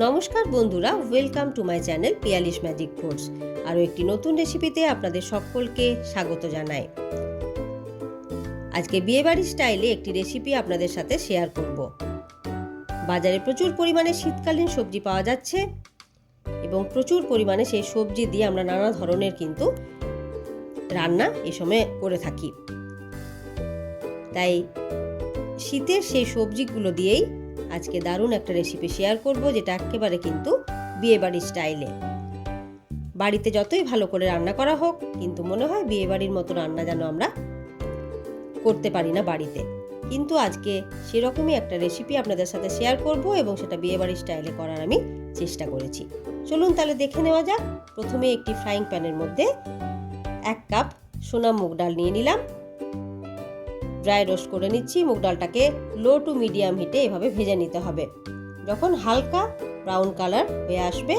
নমস্কার বন্ধুরা, welcome to my channel Piyali's magic foods. আরও একটি নতুন রেসিপিতে আপনাদের সকলকে স্বাগত জানাই। আজকে বিয়েবাড়ির স্টাইলে একটি রেসিপি আপনাদের সাথে শেয়ার করব। বাজারে প্রচুর পরিমাণে শীতকালীন সবজি পাওয়া যাচ্ছে এবং প্রচুর পরিমাণে সেই সবজি দিয়ে আমরা নানা ধরনের কিন্তু রান্না এ সময় করে থাকি। তাই শীতের সেই সবজিগুলো দিয়েই আজকে দারুণ একটা রেসিপি শেয়ার করব, যেটা একেবারে কিন্তু বিয়েবাড়ির স্টাইলে। বাড়িতে যতই ভালো করে রান্না করা হোক, কিন্তু মনে হয় বিয়েবাড়ির মতো রান্না যেন আমরা করতে পারি না বাড়িতে। কিন্তু আজকে সেরকমই একটা রেসিপি আপনাদের সাথে শেয়ার করব এবং সেটা বিয়েবাড়ির স্টাইলে করার আমি চেষ্টা করেছি। চলুন তাহলে দেখে নেওয়া যাক। প্রথমে একটি ফ্রাইং প্যানের মধ্যে 1 কাপ সোনা মুগ ডাল নিয়ে নিলাম। ড্রাই রোস্ট করে নিচ্ছি। মুগ ডালটাকে লো টু মিডিয়াম হিটে এভাবে ভেজে নিতে হবে। যখন হালকা ব্রাউন কালার হয়ে আসবে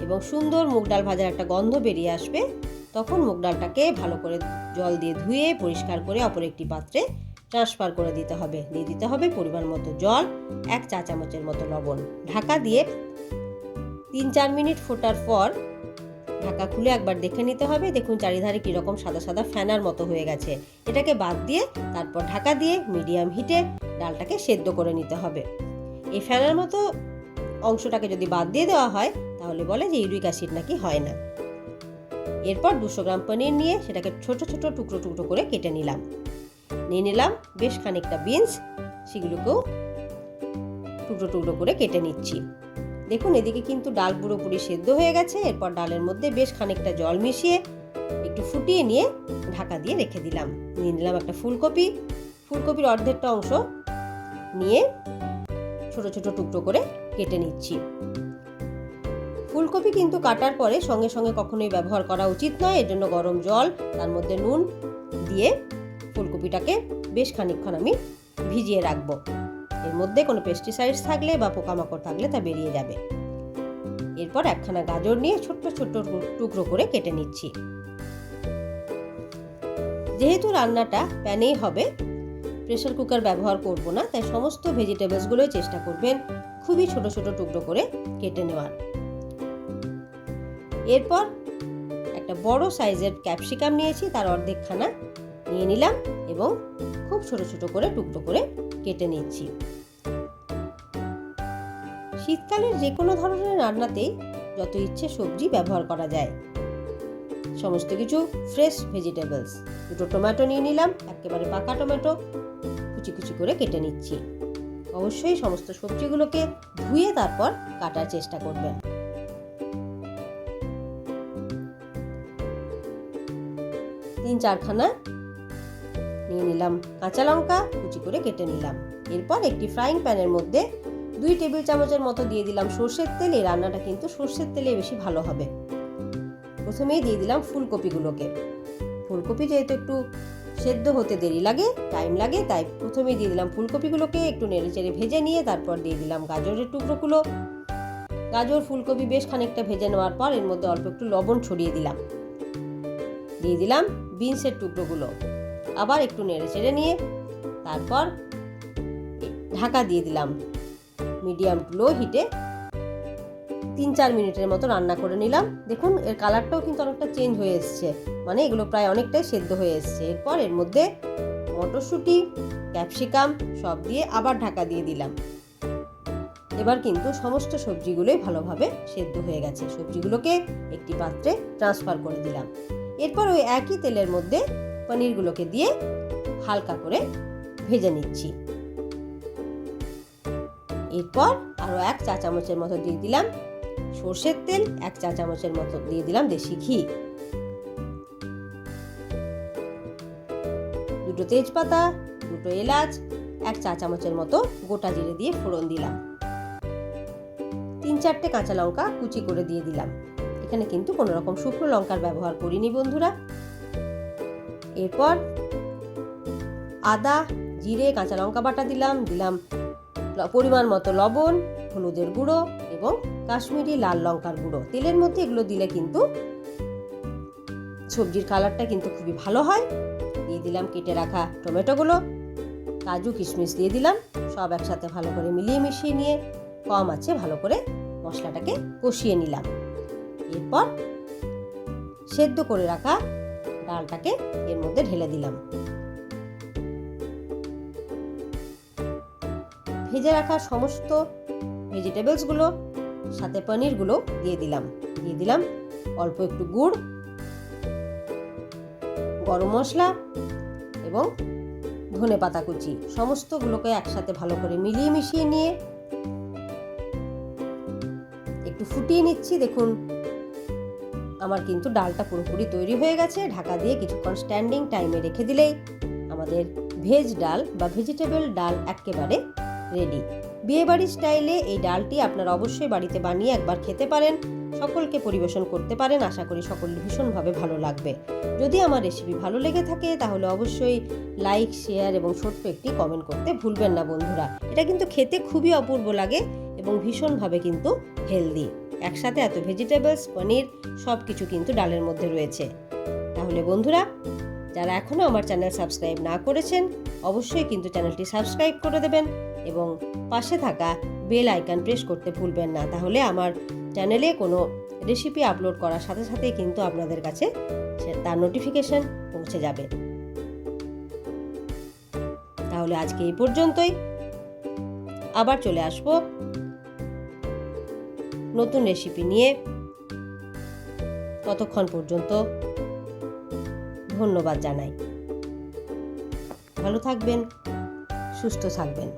এবং সুন্দর মুগ ডাল ভাজার একটা গন্ধ বেরিয়ে আসবে, তখন মুগ ডালটাকে ভালো করে জল দিয়ে ধুয়ে পরিষ্কার করে অপর একটি পাত্রে ট্রান্সফার করে দিতে হবে। দিয়ে দিতে হবে পরিমাণ মতো জল, 1 চা চামচের মতো লবণ। ঢাকা দিয়ে 3-4 মিনিট ফোটার পর ঢাকা খুলে একবার দেখে নিতে হবে। দেখুন চারিধারে কীরকম সাদা সাদা ফেনার মতো হয়ে গেছে। এটাকে বাদ দিয়ে তারপর ঢাকা দিয়ে মিডিয়াম হিটে ডালটাকে সেদ্ধ করে নিতে হবে। এই ফেনার মতো অংশটাকে যদি বাদ দিয়ে দেওয়া হয়, তাহলে বলে যে ইউরিক অ্যাসিড নাকি হয় না। এরপর 200 গ্রাম পনির নিয়ে সেটাকে ছোট ছোট টুকরো টুকরো করে কেটে নিলাম। নিয়ে নিলাম বেশ খানিকটা বিনস, সেগুলোকেও টুকরো টুকরো করে কেটে নিচ্ছি। দেখুন এদিকে কিন্তু ডাল পুরোপুরি সেদ্ধ হয়ে গেছে। এরপর ডালের মধ্যে বেশ খানিকটা জল মিশিয়ে একটু ফুটিয়ে নিয়ে ঢাকা দিয়ে রেখে দিলাম। নিয়ে নিলাম একটা ফুলকপি। ফুলকপির অর্ধেকটা অংশ নিয়ে ছোট ছোট টুকরো করে কেটে নিচ্ছি। ফুলকপি কিন্তু কাটার পরে সঙ্গে সঙ্গে কখনোই ব্যবহার করা উচিত নয়। এর জন্য গরম জল, তার মধ্যে নুন দিয়ে ফুলকপিটাকে বেশ খানিকক্ষণ আমি ভিজিয়ে রাখবো। এর মধ্যে কোনো পেস্টিসাইডস থাকলে বা পোকামাকড় থাকলে তা বেরিয়ে যাবে। এরপর একখানা গাজর নিয়ে ছোট্ট ছোট্ট টুকরো করে কেটে নিচ্ছি। যেহেতু রান্নাটা প্যানেই হবে, প্রেসার কুকার ব্যবহার করব না, তাই সমস্ত ভেজিটেবলসগুলোই চেষ্টা করবেন খুবই ছোট ছোট টুকরো করে কেটে নেওয়ার। এরপর একটা বড় সাইজের ক্যাপসিকাম নিয়েছি, তার অর্ধেকখানা নিয়ে নিলাম এবং খুব ছোট ছোট করে টুকরো করে কেটে নিচ্ছি। শীতকালের যে কোনো ধরনের রান্নাতেই যত ইচ্ছে সবজি ব্যবহার করা যায়। সমস্ত কিছু ফ্রেশ ভেজিটেবলস। 2টো টমেটো নিয়ে নিলাম, একেবারে পাকা টমেটো কুচি কুচি করে কেটে নিচ্ছি। অবশ্যই সমস্ত সবজিগুলোকে ধুয়ে তারপর কাটার চেষ্টা করবেন। তিন চারখানা নিয়ে নিলাম কাঁচা লঙ্কা, কুচি করে কেটে নিলাম। এরপর একটি ফ্রাইং প্যানের মধ্যে 2 টেবিল চামচের মতো দিয়ে দিলাম সর্ষের তেল। এই রান্নাটা কিন্তু সর্ষের তেলে বেশি ভালো হবে। প্রথমেই দিয়ে দিলাম ফুলকপিগুলোকে। ফুলকপি যেহেতু একটু সেদ্ধ হতে দেরি লাগে, টাইম লাগে, তাই প্রথমেই দিয়ে দিলাম ফুলকপিগুলোকে একটু নেড়েচেড়ে ভেজে নিয়ে তারপর দিয়ে দিলাম গাজরের টুকরোগুলো। গাজর ফুলকপি বেশ খানিকটা ভেজে নেওয়ার পর এর মধ্যে অল্প একটু লবণ ছড়িয়ে দিলাম। দিয়ে দিলাম বিনসের টুকরোগুলো। আবার একটু নেড়েচেড়ে নিয়ে তারপর ঢাকা দিয়ে দিলাম। মিডিয়াম টু লো হিটে 3-4 মিনিটের মতো রান্না করে নিলাম। দেখুন এর কালারটাও কিন্তু অনেকটা চেঞ্জ হয়ে এসছে, মানে এগুলো প্রায় অনেকটাই সেদ্ধ হয়ে এসছে। এরপর এর মধ্যে মটরশুঁটি, ক্যাপসিকাম সব দিয়ে আবার ঢাকা দিয়ে দিলাম। এবার কিন্তু সমস্ত সবজিগুলোই ভালোভাবে সেদ্ধ হয়ে গেছে। সবজিগুলোকে একটি পাত্রে ট্রান্সফার করে দিলাম। এরপর ওই একই তেলের মধ্যে পনিরগুলোকে দিয়ে হালকা করে ভেজে নিচ্ছি। এরপর আরও 1 চা চামচের মতো দিয়ে দিলাম সর্ষের তেল, 1 চা চামচের মতো দিয়ে দিলাম দেশি ঘি, 2টো তেজপাতা, 2টো এলাচ, 1 চা চামচের মতো গোটা জিরে দিয়ে ফোড়ন দিলাম। 3-4টে কাঁচা লঙ্কা কুচি করে দিয়ে দিলাম। এখানে কিন্তু কোনো রকম শুকনো লঙ্কার ব্যবহার করিনি বন্ধুরা। এরপর আদা, জিরে, কাঁচা লঙ্কা বাটা দিলাম। পরিমাণ মতো লবণ, হলুদের গুঁড়ো এবং কাশ্মীরি লাল লঙ্কার গুঁড়ো। তেলের মধ্যে এগুলো দিলে কিন্তু সবজির কালারটা কিন্তু খুবই ভালো হয়। দিয়ে দিলাম কেটে রাখা টমেটোগুলো, কাজু কিশমিশ দিয়ে দিলাম। সব একসাথে ভালো করে মিলিয়ে মিশিয়ে নিয়ে কম আছে ভালো করে মশলাটাকে কষিয়ে নিলাম। এরপর সেদ্ধ করে রাখা ডালটাকে এর মধ্যে ঢেলে দিলাম। ভেজে রাখা সমস্ত ভেজিটেবলসগুলো সাথে পনিরগুলো দিয়ে দিলাম অল্প একটু গুড়, গরম মশলা এবং ধনেপাতা কুচি, সমস্তগুলোকে একসাথে ভালো করে মিশিয়ে নিয়ে একটু ফুটিয়ে নিচ্ছি। দেখুন আমার কিন্তু ডালটা পুরোপুরি তৈরি হয়ে গেছে। ঢাকা দিয়ে কিছুক্ষণ স্ট্যান্ডিং টাইমে রেখে দিলেই আমাদের ভেজ ডাল বা ভেজিটেবল ডাল একেবারে রেডি। বিয়েবাড়ির স্টাইলে এই ডালটি আপনারা অবশ্যই বাড়িতে বানিয়ে একবার খেতে পারেন, সকলকে পরিবেশন করতে পারেন। আশা করি সকল ভীষণভাবে ভালো লাগবে। যদি আমার রেসিপি ভালো লেগে থাকে তাহলে অবশ্যই লাইক, শেয়ার এবং ছোট্ট একটি কমেন্ট করতে ভুলবেন না বন্ধুরা। এটা কিন্তু খেতে খুবই অপূর্ব লাগে এবং ভীষণভাবে কিন্তু হেলদি। একসাথে এত ভেজিটেবলস, পনির সব কিছু কিন্তু ডালের মধ্যে রয়েছে। তাহলে বন্ধুরা, যারা এখনও আমার চ্যানেল সাবস্ক্রাইব না করেছেন অবশ্যই কিন্তু চ্যানেলটি সাবস্ক্রাইব করে দেবেন এবং পাশে থাকা বেল আইকন প্রেস করতে ভুলবেন না। তাহলে আমার চ্যানেলে কোনো রেসিপি আপলোড করার সাথে সাথে কিন্তু আপনাদের কাছে তার নোটিফিকেশন পৌঁছে যাবে। তাহলে আজকে এই পর্যন্তই। আবার চলে আসব নতুন রেসিপি নিয়ে। ততক্ষণ পর্যন্ত ধন্যবাদ জানাই। ভালো থাকবেন, সুস্থ থাকবেন।